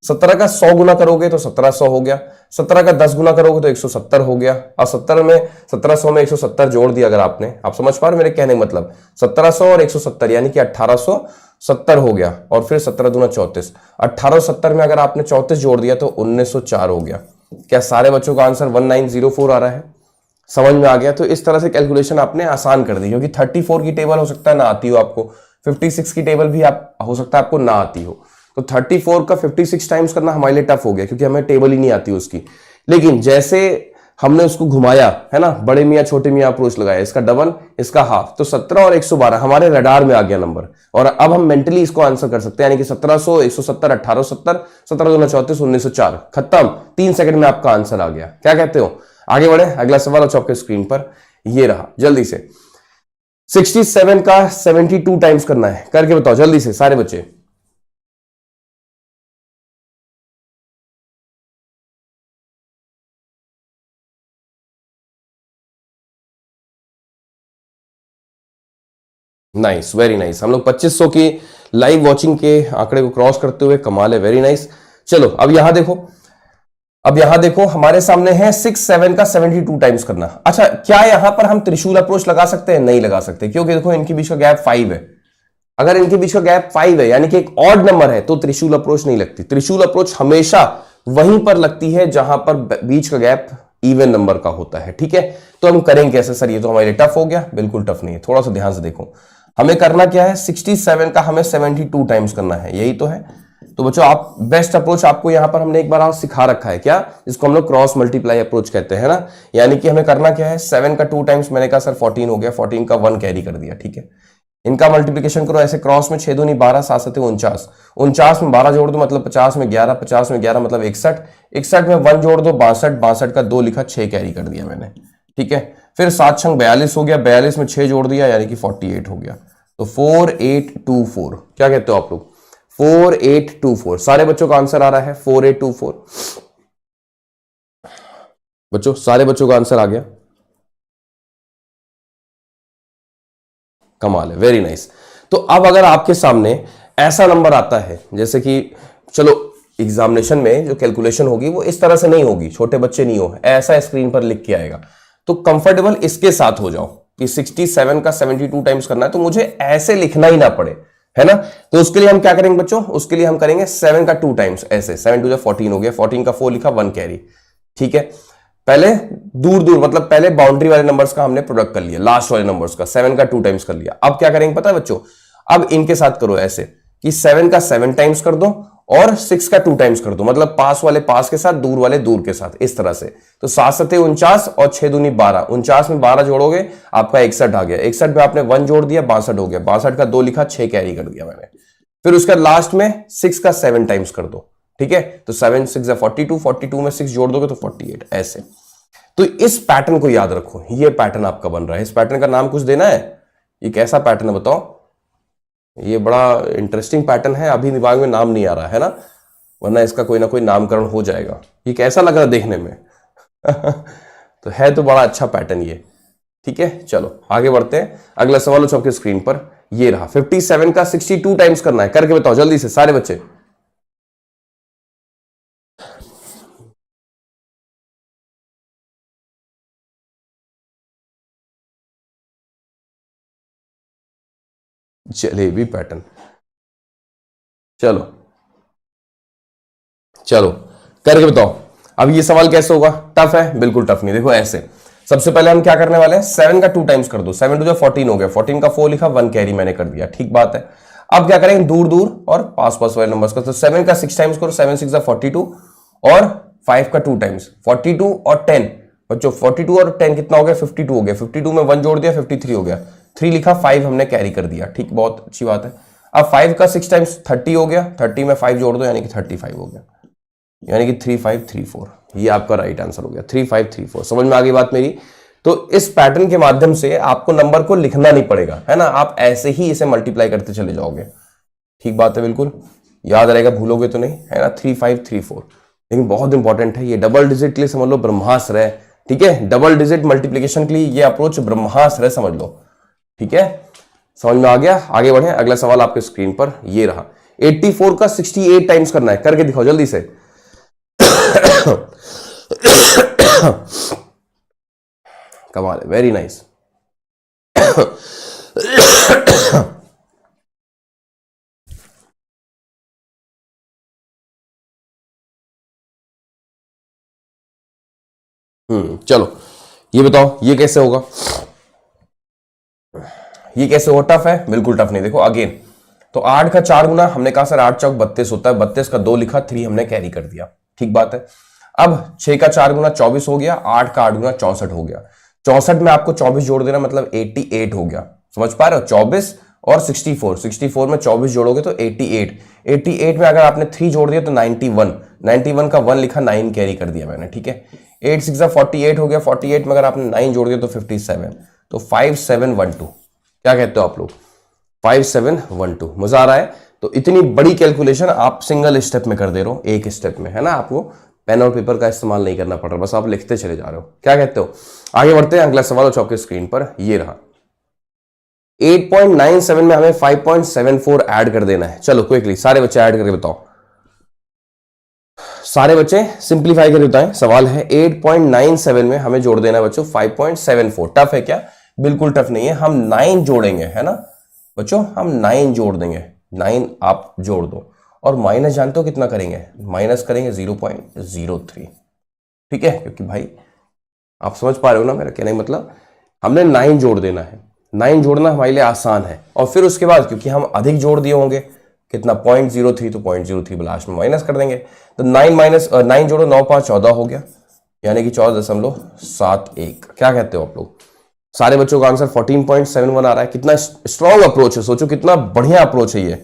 S1: 17 का 100 गुना करोगे तो 1700 हो गया, 17 का 10 गुना करोगे तो 170 हो गया, और 1700 में 170 जोड़ दिया अगर आपने, आप समझ पा रहे मेरे कहने का मतलब, 1700 और 170 यानी कि 1870 हो गया, और फिर 17 दूना 34, 1870 में अगर आपने 34 जोड़ दिया तो 1904 हो गया। क्या सारे बच्चों का आंसर 1904 आ रहा है? समझ में आ गया? तो इस तरह से कैलकुलेशन आपने आसान कर दी, क्योंकि 34 की टेबल हो सकता है ना आती हो आपको, 56 की टेबल भी हो सकता है आपको ना आती हो, तो 34 का 56 टाइम्स करना हमारे लिए टफ हो गया क्योंकि हमें टेबल ही नहीं आती उसकी। लेकिन जैसे हमने उसको घुमाया, है ना, बड़े मियाँ छोटे मियाँ अप्रोच लगाया, इसका डबल इसका हाफ, तो 17 और 112 हमारे रडार में आ गया नंबर। और अब हम मेंटली इसको आंसर कर सकते हैं, यानी कि 1700, 170, 1870, 17 1904, खत्म। 3 सेकंड में आपका आंसर आ गया। क्या कहते हो? आगे बढ़े, अगला सवाल अच्छा आपके स्क्रीन पर ये रहा, जल्दी से। 67 का 72 टाइम्स करना है, करके बताओ जल्दी से सारे बच्चे। Nice, very nice. हम लोग 2500 की लाइव वॉचिंग के आंकड़े को क्रॉस करते हुए, कमाल है, वेरी नाइस। चलो अब यहां देखो, अब यहां देखो हमारे सामने है 67 का 72 टाइम्स करना। अच्छा, क्या यहां पर हम त्रिशूल अप्रोच लगा सकते हैं? नहीं लगा सकते, क्योंकि देखो इनके बीच का गैप 5 है। अगर इनके बीच का गैप 5 है, यानी कि एक ऑड नंबर है, तो त्रिशूल अप्रोच नहीं लगती। त्रिशूल अप्रोच हमेशा वहीं पर लगती है जहां पर बीच का गैप इवन नंबर का होता है। ठीक है, तो हम करेंगे कैसे? सर ये तो हमारे लिए टफ हो गया। बिल्कुल टफ नहीं है, थोड़ा सा ध्यान से देखो। हमें करना क्या है? 67 का हमें 72 टाइम्स करना है, यही तो है। तो बच्चों आप बेस्ट अप्रोच आपको यहां पर हमने एक बार सिखा रखा है, क्या? इसको हम लोग क्रॉस मल्टीप्लाई अप्रोच कहते हैं ना। यानी कि हमें करना क्या है? 7 का 2 टाइम्स, मैंने कहा सर 14 हो गया, 14 का 1 कैरी कर दिया। ठीक है, इनका मल्टीप्लिकेशन करो ऐसे क्रॉस में, 6 दूनी 12, 7 7 49, 49 में 12 जोड़ दो मतलब 50 में 11, 50 में 11 मतलब 61, 61 में 1 जोड़ दो 62, 62 का 2 लिखा, 6 कैरी कर दिया मैंने। ठीक है, फिर 7 छंग 42 हो गया, 42 में 6 जोड़ दिया यानी कि 48 हो गया। तो 4824, क्या कहते हो आप लोग? 4824। सारे बच्चों का आंसर आ रहा है 4824। बच्चों सारे बच्चों का आंसर आ गया, कमाल है, वेरी नाइस। तो अब अगर आपके सामने ऐसा नंबर आता है, जैसे कि चलो एग्जामिनेशन में जो कैलकुलेशन होगी वो इस तरह से नहीं होगी, छोटे बच्चे नहीं हो, ऐसा स्क्रीन पर लिख के आएगा, तो कंफर्टेबल इसके साथ हो जाओ कि 67 का 72 टाइम्स करना है, तो मुझे ऐसे लिखना ही ना पड़े, है ना। तो उसके लिए हम क्या करेंगे बच्चों? उसके लिए हम करेंगे 7 का 2 टाइम्स, ऐसे 7 2 14 हो गया, 14 का 4 लिखा, 1 कैरी। ठीक है, पहले दूर दूर मतलब पहले बाउंड्री वाले नंबर्स का हमने प्रोडक्ट कर लिया, लास्ट वाले नंबर्स का 7 का 2 टाइम्स कर लिया। अब क्या करेंगे पता है बच्चों? अब इनके साथ करो ऐसे कि 7 का 7 टाइम्स कर दो और 6 का 2 टाइम्स कर दो, मतलब पास वाले पास के साथ, दूर वाले दूर के साथ, इस तरह से। तो 7 7 49 और 6 दूनी 12, 49 में 12 जोड़ोगे आपका 61 आ गया, 61 में आपने 1 जोड़ दिया, 62 हो गया, 62 का 2 लिखा, 6 कैरी कर दिया मैंने। फिर उसका लास्ट में 6 का 7 टाइम्स कर दो। ठीक है, तो 7 6 42, 42 में 6 जोड़ दोगे तो 48, ऐसे। तो इस पैटर्न को याद रखो, ये पैटर्न आपका बन रहा है। इस पैटर्न का नाम कुछ देना है? ये कैसा पैटर्न है बताओ? ये बड़ा इंटरेस्टिंग पैटर्न है, अभी दिमाग में नाम नहीं आ रहा है ना, वरना इसका कोई ना कोई नामकरण हो जाएगा। ये कैसा लग रहा है देखने में? तो है तो बड़ा अच्छा पैटर्न ये। ठीक है, चलो आगे बढ़ते हैं। अगला सवाल हो आपके स्क्रीन पर ये रहा, 57 का 62 टाइम्स करना है, करके बताओ जल्दी से सारे बच्चे। जलेबी पैटर्न, चलो चलो करके बताओ। अब ये सवाल कैसे होगा? टफ है? बिल्कुल टफ नहीं। देखो ऐसे, सबसे पहले हम क्या करने वाले हैं? 7 का 2 टाइम्स कर दो, 7 2 14 हो गया, 14 का 4 लिखा, 1 कैरी मैंने कर दिया। ठीक बात है। अब क्या करेंगे? दूर दूर और पास पास वाले नंबर्स का, तो 7 का 6 टाइम्स करो, 7 6 42 और 5 का 2 टाइम्स, 42 और 10 बच्चों, 42 और 10 कितना हो गया? 52 हो गया, 52 में 1 जोड़ दिया, 53 हो गया, 3 लिखा, 5 हमने कैरी कर दिया। ठीक, बहुत अच्छी बात है। अब 5 का 6 टाइम्स 30 हो गया, 30 में 5 जोड़ दो यानी कि 35 हो गया, यानी कि 3534। ये आपका राइट आंसर हो गया, 3534। समझ में आ गई बात मेरी? तो इस पैटर्न के माध्यम से आपको नंबर को लिखना नहीं पड़ेगा, है ना, आप ऐसे ही इसे मल्टीप्लाई करते चले जाओगे। ठीक बात है, बिल्कुल याद रहेगा, भूलोगे तो नहीं, है ना, 3534। लेकिन बहुत इंपॉर्टेंट है ये, डबल डिजिट के लिए समझ लो ब्रह्मास्त्र है। ठीक है, डबल डिजिट मल्टीप्लीकेशन के लिए ये अप्रोच ब्रह्मास्त्र है, समझ लो। ठीक है, समझ में आ गया? आगे बढ़े, अगला सवाल आपके स्क्रीन पर ये रहा, 84 का 68 टाइम्स करना है, करके दिखाओ जल्दी से। कमाल है, वेरी नाइस। चलो ये बताओ ये कैसे होगा? ये कैसे होगा? टफ है? बिल्कुल टफ नहीं। देखो अगेन, तो 8 का 4 गुना, हमने कहा सर 8 चौक 32 होता है, 32 का 2 लिखा, 3 हमने कैरी कर दिया। ठीक बात है। अब 6 का 4 गुना 24 हो गया, 8 का 8 गुना 64 हो गया। 64 में आपको 24 जोड़ देना मतलब 88 हो गया। समझ पा रहे हो? 24 और 64 में 24 जोड़ोगे तो 88 में अगर आपने 3 जोड़ दिया तो 91 का 1 लिखा, 9 कैरी कर दिया मैंने। ठीक है, 8 6 48 हो गया। 48 में अगर आपने 9 जोड़ दिया तो 57, तो 5712। क्या कहते हो आप लोग? 5712। मजा आ रहा है? तो इतनी बड़ी कैलकुलेशन आप सिंगल स्टेप में कर दे रहे हो, एक स्टेप में, है ना। आपको पेन और पेपर का इस्तेमाल नहीं करना पड़ रहा, बस आप लिखते चले जा रहे हो। क्या कहते हो? आगे बढ़ते हैं, अगला सवाल आपके स्क्रीन पर ये रहा। 8.97 में हमें 5.74 ऐड कर देना है। चलो क्विकली सारे बच्चे ऐड करके बताओ, सारे बच्चे सिंप्लीफाई करके बताएं। सवाल है 8.97 में हमें जोड़ देना है बच्चों 5.74। टफ है क्या? बिल्कुल टफ नहीं है। हम 9 जोड़ेंगे, है ना बच्चों, हम 9 जोड़ देंगे। 9 आप जोड़ दो और माइनस जानते हो कितना करेंगे? माइनस करेंगे 0.03। ठीक है, क्योंकि भाई आप समझ पा रहे हो ना मेरा कहने का मतलब, हमने 9 जोड़ देना है। 9 जोड़ना हमारे लिए आसान है, और फिर उसके बाद क्योंकि हम अधिक जोड़ दिए होंगे, कितना 0.03, तो 0.03 लास्ट में माइनस कर देंगे। तो 9 जोड़ो 9 5 14 हो गया, यानी कि 14.71। क्या कहते हो आप लोग? सारे बच्चों का आंसर 14.71 आ रहा है। कितना स्ट्रॉन्ग अप्रोच है, सोचो कितना बढ़िया अप्रोच है ये,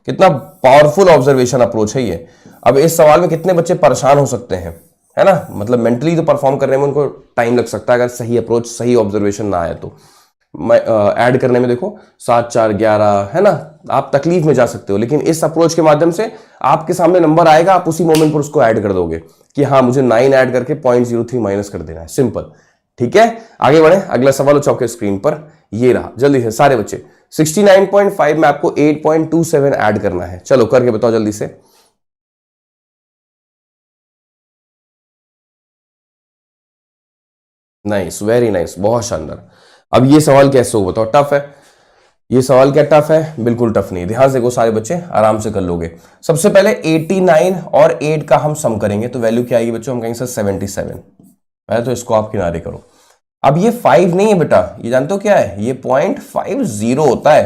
S1: कितना पावरफुल ऑब्जर्वेशन अप्रोच है ये। अब इस सवाल में कितने बच्चे परेशान हो सकते हैं, है ना, मतलब मेंटली तो परफॉर्म करने में उनको टाइम लग सकता है अगर सही अप्रोच, सही ऑब्जर्वेशन ना आए तो। ऐड करने में देखो 7 4 11, है ना, आप तकलीफ में जा सकते हो, लेकिन इस अप्रोच के माध्यम से आपके सामने नंबर आएगा, आप उसी मोमेंट पर उसको ऐड कर दोगे कि हाँ मुझे 9 ऐड करके 0.03 माइनस कर देना है। सिंपल। ठीक है, आगे बढ़े, अगला सवाल चौके स्क्रीन पर ये रहा। जल्दी से सारे बच्चे, 69.5 में आपको 8.27 ऐड करना है। चलो करके बताओ जल्दी से। नाइस, वेरी नाइस, बहुत शानदार। अब ये सवाल कैसे हो बताओ? टफ है ये सवाल? क्या टफ है? बिल्कुल टफ नहीं। ध्यान से देखो सारे बच्चे, आराम से कर लोगे। सबसे पहले 89 और 8 का हम सम करेंगे तो वैल्यू क्या आएगी बच्चों? हम कहेंगे सर 77। पहले तो इसको आप किनारे करो। अब ये 5 नहीं है बेटा, ये जानते हो क्या है? ये 0.50 होता है।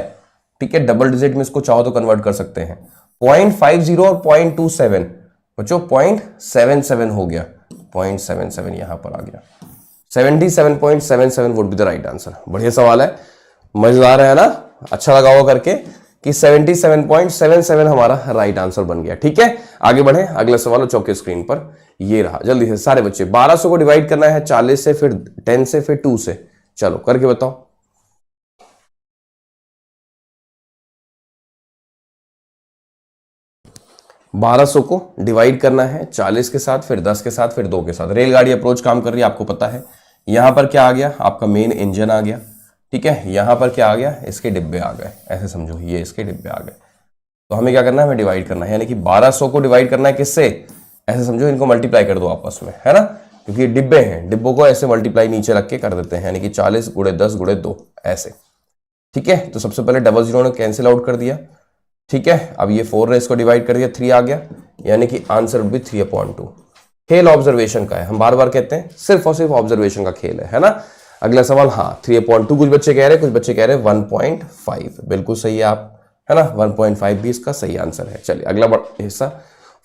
S1: ठीक है, डबल डिजिट में इसको चाहो तो कन्वर्ट कर सकते हैं। 0.50 और 0.27 बच्चों 0.77 हो गया। 0.77 यहां पर आ गया। 77.77 would be the right answer. बढ़िया सवाल है, मजेदार है ना? अच्छा लगा होगा करके कि 77.77 हमारा राइट आंसर बन गया। ठीक है, आगे बढ़े, अगला सवाल चौके स्क्रीन पर ये रहा। जल्दी से सारे बच्चे, 1200 को डिवाइड करना है 40 से, फिर 10 से, फिर 2 से। चलो करके बताओ। 1200 को डिवाइड करना है 40 के साथ, फिर 10 के साथ, फिर 2 के साथ। रेलगाड़ी अप्रोच काम कर रही है, आपको पता है। यहां पर क्या आ गया? आपका मेन इंजन आ गया। ठीक है, यहां पर क्या आ गया? इसके डिब्बे आ गए, ऐसे समझो, ये इसके डिब्बे आ गए। तो हमें क्या करना है? हमें डिवाइड करना है, यानी कि 1200 को डिवाइड करना है किससे? ऐसे समझो, इनको मल्टीप्लाई कर दो आपस में, है ना, क्योंकि ये डिब्बे हैं, डिब्बों को ऐसे मल्टीप्लाई नीचे रख के कर देते हैं, यानी कि 40 × 10 × 2 ऐसे। ठीक है, तो सबसे पहले डबल जीरो ने कैंसिल आउट कर दिया। ठीक है, अब ये 4 ने इसको डिवाइड कर दिया, 3 आ गया, यानी कि आंसर भी 3/2। खेल ऑब्जर्वेशन का है, हम बार बार कहते हैं, सिर्फ और सिर्फ ऑब्जर्वेशन का खेल है ना। अगला सवाल, हाँ 3/2 कुछ बच्चे कह रहे हैं, कुछ बच्चे कह रहे हैं 1.5। बिल्कुल सही है आप, है ना, 1.5 भी इसका सही आंसर है। चलिए अगला हिस्सा,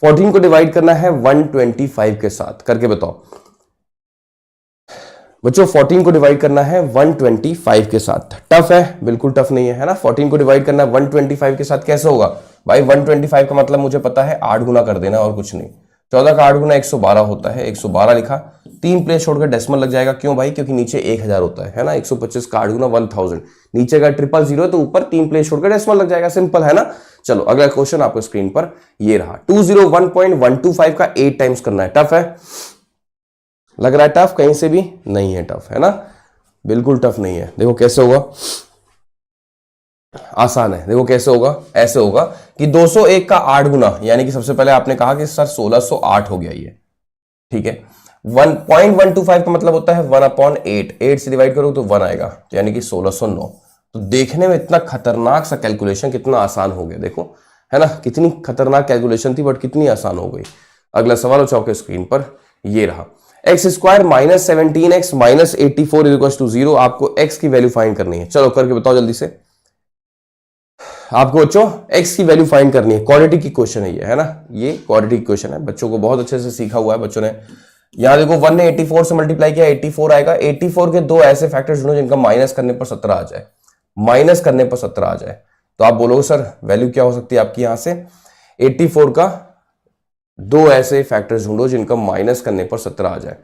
S1: 14 को डिवाइड करना है 125 के साथ। करके बताओ बच्चों, 14 को डिवाइड करना है 125 के साथ। टफ है? बिल्कुल टफ नहीं है, है ना। 14 को डिवाइड करना है 125 के साथ, कैसे होगा भाई? 125 का मतलब मुझे पता है 8 गुना कर देना और कुछ नहीं। 14 का 8 गुना 112 होता है, 112 लिखा, 3 प्लेस छोड़कर डेसिमल लग जाएगा। क्यों भाई? क्योंकि नीचे 1000 होता है ना। 125 का 8 गुना 1000, नीचे का 000 है तो ऊपर 3 प्लेस छोड़कर डेसिमल लग जाएगा। सिंपल है ना। चलो अगला क्वेश्चन आपको स्क्रीन पर ये रहा। 201.125 का 8 टाइम्स करना है। टफ है? लग रहा है टफ? कहीं से भी नहीं है टफ, है ना, बिल्कुल टफ नहीं है। देखो कैसे होगा, आसान है। देखो कैसे होगा, ऐसे होगा कि 201 का 8 गुना, यानी कि सबसे पहले आपने कहा कि सर 1608 हो गया ये। ठीक है, 1.125 का मतलब होता है 1/8। 8 से डिवाइड करो तो 1 आएगा, यानी कि 1609। तो देखने में इतना खतरनाक सा कैलकुलेशन कितना आसान हो गया, देखो, है ना, कितनी खतरनाक कैलकुलेशन थी बट कितनी आसान हो गई। अगला सवाल चौके स्क्रीन पर ये रहा। x² - 17x - 84 = 0। आपको x की वैल्यू फाइंड करनी है। चलो करके बताओ जल्दी से। आपको बच्चों x की वैल्यू फाइंड करनी है। क्वाड्रेटिक की क्वेश्चन है ये, है ना, ये क्वाड्रेटिक क्वेश्चन है। बच्चों को बहुत अच्छे से सीखा हुआ है, बच्चों ने यहां देखो 1 ने 84 से मल्टीप्लाई किया, 84 आएगा। 84 के दो ऐसे फैक्टर्स ढूंढो जिनका माइनस करने पर 17 आ जाए, माइनस करने पर 17 आ जाए। तो आप बोलोगे सर वैल्यू क्या हो सकती है आपकी यहां से? 84 का दो ऐसे फैक्टर्स ढूंढो जिनका माइनस करने पर 17 आ जाए।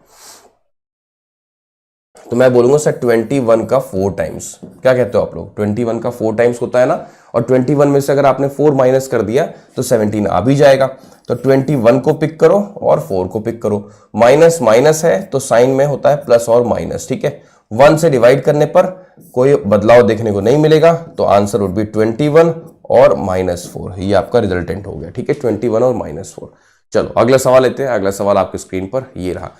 S1: तो मैं बोलूंगा सर 21 का 4 टाइम्स। क्या कहते हो आप लोग? 21 का 4 टाइम्स होता है ना, और 21 में से अगर आपने 4 माइनस कर दिया तो 17 आ भी जाएगा। तो 21 को पिक करो और 4 को पिक करो। माइनस माइनस है तो साइन में होता है प्लस और माइनस, ठीक है। 1 से डिवाइड करने पर कोई बदलाव देखने को नहीं मिलेगा, तो आंसर वुड बी 21 और -4। ये आपका रिजल्टेंट हो गया, ठीक है, 21 और -4। चलो अगला सवाल लेते हैं। अगला सवाल आपके स्क्रीन पर ये रहा।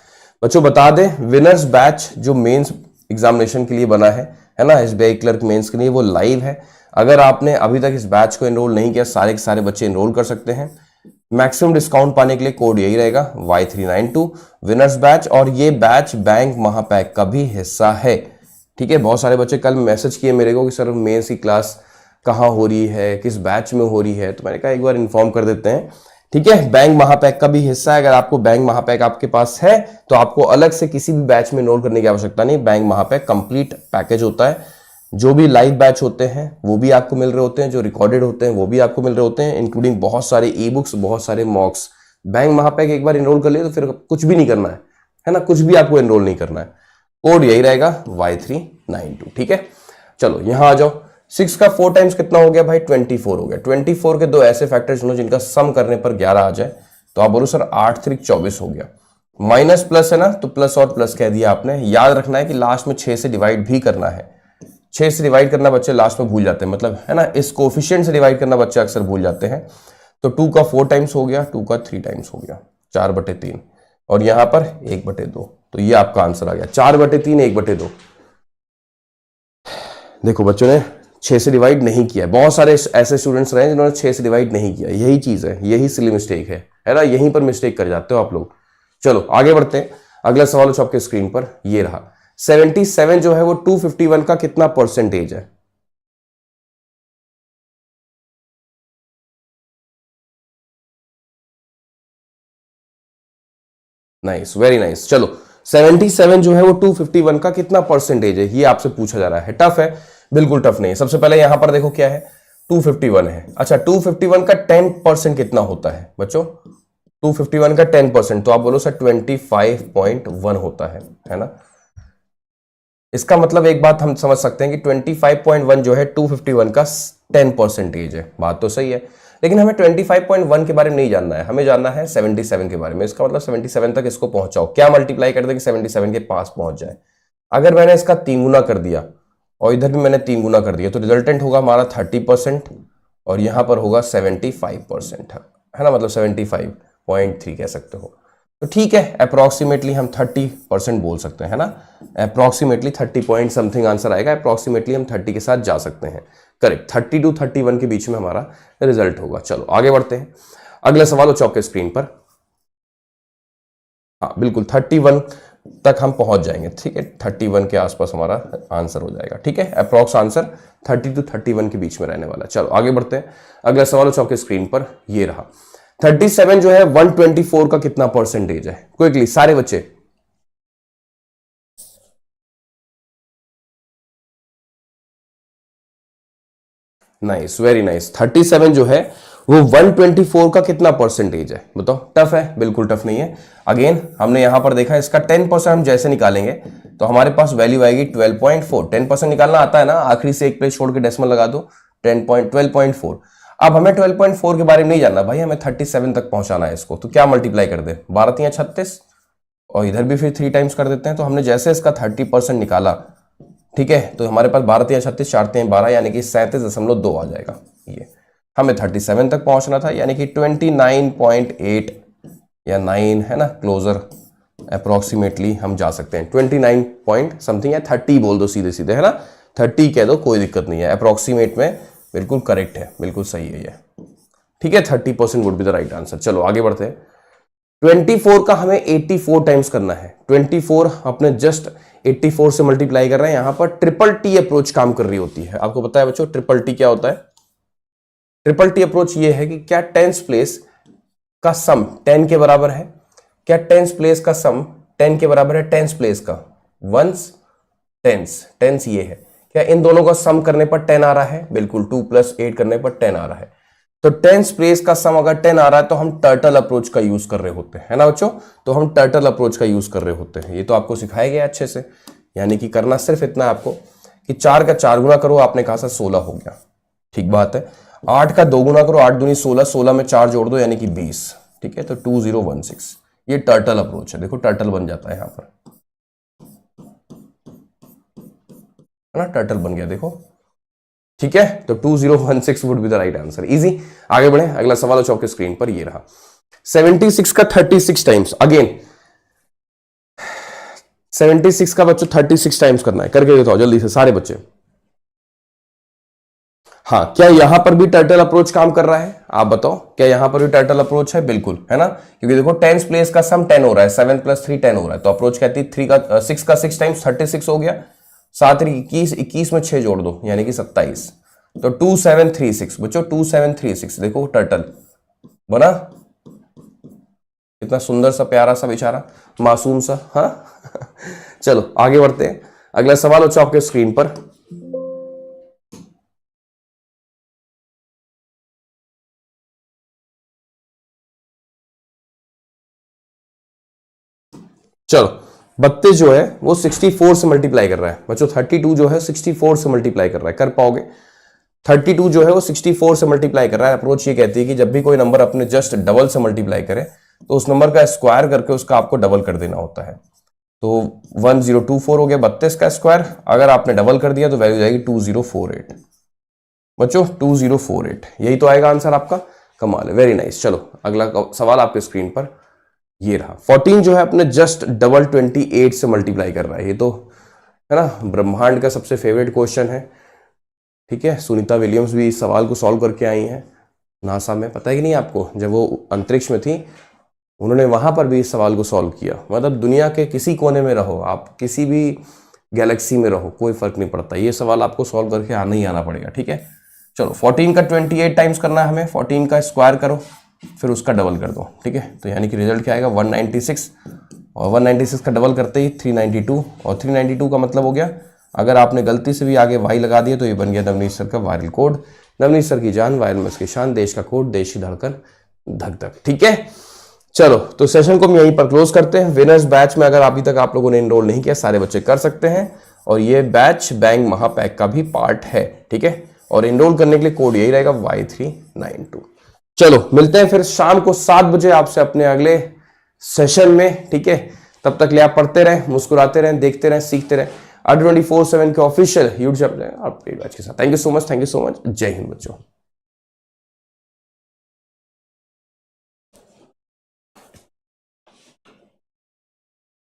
S1: बच्चों बता दें, विनर्स बैच जो मेंस एग्जामिनेशन के लिए बना है ना, एसबीआई क्लर्क मेंस के लिए, वो लाइव है। अगर आपने अभी तक इस बैच को एनरोल नहीं किया, सारे के सारे बच्चे एनरोल कर सकते हैं। मैक्सिमम डिस्काउंट पाने के लिए कोड यही रहेगा Y392 विनर्स बैच। और ये बैच बैंक महापैक का भी हिस्सा है, ठीक है। बहुत सारे बच्चे कल मैसेज किए मेरे को कि सर मेंस की क्लास कहाँ हो रही है, किस बैच में हो रही है, तो मैंने कहा एक बार इन्फॉर्म कर देते हैं, ठीक है। बैंक महापैक का भी हिस्सा है। अगर आपको बैंक महापैक आपके पास है तो आपको अलग से किसी भी बैच में एनरोल करने की आवश्यकता नहीं। बैंक महापैक कंप्लीट पैकेज होता है। जो भी लाइव बैच होते हैं वो भी आपको मिल रहे होते हैं, जो रिकॉर्डेड होते हैं वो भी आपको मिल रहे होते हैं, इंक्लूडिंग बहुत सारे ई बुक्स, बहुत सारे मॉक्स। बैंक महापैक एक बार एनरोल कर लिए तो फिर कुछ भी नहीं करना है ना, कुछ भी आपको एनरोल नहीं करना है। कोड यही रहेगा Y392, ठीक है। चलो यहां आ जाओ। 6 का 4 टाइम्स कितना हो गया भाई? 24 हो गया। 24 के दो ऐसे फैक्टर्स चुनो जिनका सम करने पर 11 आ जाए। तो आप बोलो सर 8 3 24 हो गया। माइनस प्लस है ना, तो प्लस और प्लस कह दिया आपने। याद रखना है कि लास्ट में 6 से डिवाइड भी करना है। 6 से डिवाइड करना बच्चे लास्ट में भूल जाते हैं, मतलब है ना, इस कोफिशिएंट से डिवाइड करना बच्चे अक्सर भूल जाते हैं। तो 2 का 4 टाइम्स हो गया, 2 का 3 टाइम्स हो गया, 4/3, और यहां पर 1/2। तो ये आपका आंसर आ गया, 4/3 1/2। देखो बच्चों ने 6 से डिवाइड नहीं किया। बहुत सारे ऐसे स्टूडेंट्स रहे जिन्होंने 6 से डिवाइड नहीं किया। यही चीज है, यही सिली मिस्टेक है ना, यहीं पर मिस्टेक कर जाते हो आप लोग। चलो आगे बढ़ते हैं। अगला सवाल आपके स्क्रीन पर ये रहा। 77 जो है वो 251 का कितना परसेंटेज है? Nice, very nice. चलो 77 जो है वो 251 का कितना परसेंटेज है, ये आपसे पूछा जा रहा है। टफ है? बिल्कुल टफ नहीं है। सबसे पहले यहां पर देखो क्या है, 251 है। अच्छा 251 का 10% कितना होता है बच्चों? 251 का 10%, तो आप बोलो सर 25.1 होता है ना। इसका मतलब एक बात हम समझ सकते हैं कि 25.1 जो है 251 का 10% है। बात तो सही है, लेकिन हमें 25.1 के बारे में नहीं जानना है, हमें जानना है 77 के बारे में। इसका मतलब 77 तक इसको पहुंचाओ। क्या मल्टीप्लाई कर दे कि 77 के पास पहुंच जाए? अगर मैंने इसका 3 गुना कर दिया और इधर भी मैंने 3 गुना कर दिया, तो रिजल्टेंट होगा हमारा 30%, और यहां पर होगा 75%, है ना, मतलब 75.3 कह सकते हो। तो ठीक है, अप्रोक्सीमेटली हम 30% बोल सकते हैं ना। अप्रोक्सीमेटली 30 पॉइंट समथिंग आंसर आएगा। अप्रोक्सीमेटली हम 30 के साथ जा सकते हैं। करेक्ट, 30 to 31 के बीच में हमारा रिजल्ट होगा। चलो आगे बढ़ते हैं। अगला सवाल हो चौके स्क्रीन पर। हाँ बिल्कुल 31 तक हम पहुंच जाएंगे, ठीक है। 31 के आसपास हमारा आंसर हो जाएगा, ठीक है। अप्रोक्स आंसर 30 to 31 के बीच में रहने वाला। चलो आगे बढ़ते हैं। अगला सवाल हो चौके स्क्रीन पर ये रहा। 37 जो है 124 का कितना परसेंटेज है? क्विकली सारे बच्चे। Nice, very nice. 37 जो है वो 124 का कितना परसेंटेज है? बताओ। टफ है? बिल्कुल टफ नहीं है। अगेन हमने यहां पर देखा इसका 10% हम जैसे निकालेंगे तो हमारे पास वैल्यू आएगी 12.4। 10% निकालना आता है ना, आखिरी से एक प्लेस छोड़ के डेसिमल लगा दो, 12.4। अब हमें 12.4 के बारे में नहीं जानना भाई, हमें 37 तक पहुंचाना है इसको। तो क्या मल्टीप्लाई कर दे, 12 3 36, और इधर भी फिर 3 टाइम्स कर देते हैं। तो हमने जैसे इसका 30% निकाला, ठीक है, तो हमारे पास 12 3 36, 4 3 12, यानी कि 37.2 आ जाएगा। ये हमें 37 तक पहुंचना था, यानी कि 29.8 या 9, है ना, क्लोजर अप्रोक्सीमेटली हम जा सकते हैं। 29 पॉइंट समथिंग या 30 बोल दो सीधे सीधे, है ना, 30 कह दो, कोई दिक्कत नहीं है। अप्रोक्सीमेट में बिल्कुल करेक्ट है, बिल्कुल सही है ये, ठीक है। 30% would be the right answer. चलो आगे बढ़ते हैं। 24 का हमें 84 टाइम्स करना है। 24 अपने जस्ट 84 से मल्टीप्लाई कर रहे हैं। यहां पर ट्रिपल टी अप्रोच काम कर रही होती है। आपको पता है बच्चों ट्रिपल टी क्या होता है? ट्रिपल टी अप्रोच ये है कि क्या टेंस प्लेस का सम 10 के बराबर है, क्या टेंस प्लेस का सम 10 के बराबर है टेंस प्लेस का? वंस टेंस ये है। क्या इन दोनों का सम करने पर 10 आ रहा है? बिल्कुल, 2 + 8 करने पर 10 आ रहा है। तो टेंस प्लेस का सम अगर 10 आ रहा है तो हम टर्टल अप्रोच का यूज कर रहे होते हैं, है ना बच्चों? तो हम टर्टल अप्रोच का यूज कर रहे होते हैं। ये तो आपको सिखाया गया अच्छे से, यानी कि करना सिर्फ इतना है आपको कि 4 का 4 गुना करो, आपने कहा था 16 हो गया, ठीक बात है। 8 का 2 गुना करो, 8 दूनी 16, 16 में 4 जोड़ दो यानी कि 20, ठीक है। तो 2016 ये टर्टल अप्रोच है। देखो टर्टल बन जाता है यहां पर, है ना, टर्टल बन गया देखो, ठीक है। तो 2016 would be the right answer. Easy. आगे बढ़े, अगला सवाल हो आपके स्क्रीन पर, ये रहा 76 का 36 टाइम्स। अगेन 76 का बच्चों 36 टाइम्स करना है, करके बताओ जल्दी से सारे बच्चे। हाँ, क्या यहां पर भी टर्टल अप्रोच काम कर रहा है? आप बताओ, क्या यहां पर भी टर्टल अप्रोच है? बिल्कुल, है ना, क्योंकि देखो टेंस प्लेस का सम 10 हो रहा है, 7 + 3 10 हो रहा है। तो अप्रोच कहती है 6 का 6 टाइम्स 36 हो गया, 7 21, 21 में 6 जोड़ दो यानी कि 27। तो 2736 बच्चों, 2736 देखो टर्टल बना, इतना सुंदर सा प्यारा सा बेचारा मासूम सा। हाँ चलो आगे बढ़ते हैं, अगला सवाल हो आपके स्क्रीन पर। चलो 32 जो है वो 64 से मल्टीप्लाई कर रहा है बच्चों, 32 जो है 64 से मल्टीप्लाई कर रहा है, कर पाओगे? 32 जो है वो 64 से मल्टीप्लाई कर रहा है। अप्रोच ये कहती है कि जब भी कोई नंबर अपने जस्ट डबल से मल्टीप्लाई करे तो उस नंबर का स्क्वायर करके उसका आपको डबल कर देना होता है। तो 1024 हो गया 32 का स्क्वायर, अगर आपने डबल कर दिया तो वैल्यू जाएगी 2048 बच्चों, 2048 यही तो आएगा आंसर आपका। कमाल है, वेरी नाइस। चलो अगला सवाल आपके स्क्रीन पर, ये रहा 14 जो है अपने जस्ट डबल 28 से मल्टीप्लाई कर रहा है। ये तो है ना ब्रह्मांड का सबसे फेवरेट क्वेश्चन है, ठीक है। सुनीता विलियम्स भी इस सवाल को सॉल्व करके आई हैं नासा में, पता है कि नहीं आपको? जब वो अंतरिक्ष में थी उन्होंने वहां पर भी इस सवाल को सॉल्व किया। मतलब दुनिया के किसी कोने में रहो आप, किसी भी गैलेक्सी में रहो, कोई फर्क नहीं पड़ता, ये सवाल आपको सॉल्व करके आना ही आना पड़ेगा, ठीक है। चलो 14 का 28 टाइम्स करना है हमें, 14 का स्क्वायर करो फिर उसका डबल कर दो, ठीक है। तो यानी कि रिजल्ट क्या आएगा 196, और 196 का डबल करते ही 392, और 392 का मतलब हो गया, अगर आपने गलती से भी आगे वाई लगा दिया तो ये बन गया नवनीत सर का वायरल कोड। नवनीत सर की जान, वायरल में उसकी शान, देश का कोड, देश की धड़कन धक धक, ठीक है। चलो तो सेशन को हम यहीं पर क्लोज करते हैं। विनर्स बैच में अगर अभी तक आप लोगों ने इनरोल नहीं किया, सारे बच्चे कर सकते हैं, और ये बैच बैंक महापैक का भी पार्ट है, ठीक है। और इनरोल करने के लिए कोड यही रहेगा Y392। चलो मिलते हैं फिर शाम को 7 बजे आपसे अपने अगले सेशन में, ठीक है। तब तक ले आप पढ़ते रहें, मुस्कुराते रहें, देखते रहें, सीखते रहें। 24/7 के official YouTube channel update batch के साथ। थैंक यू सो मच, जय हिंद बच्चों।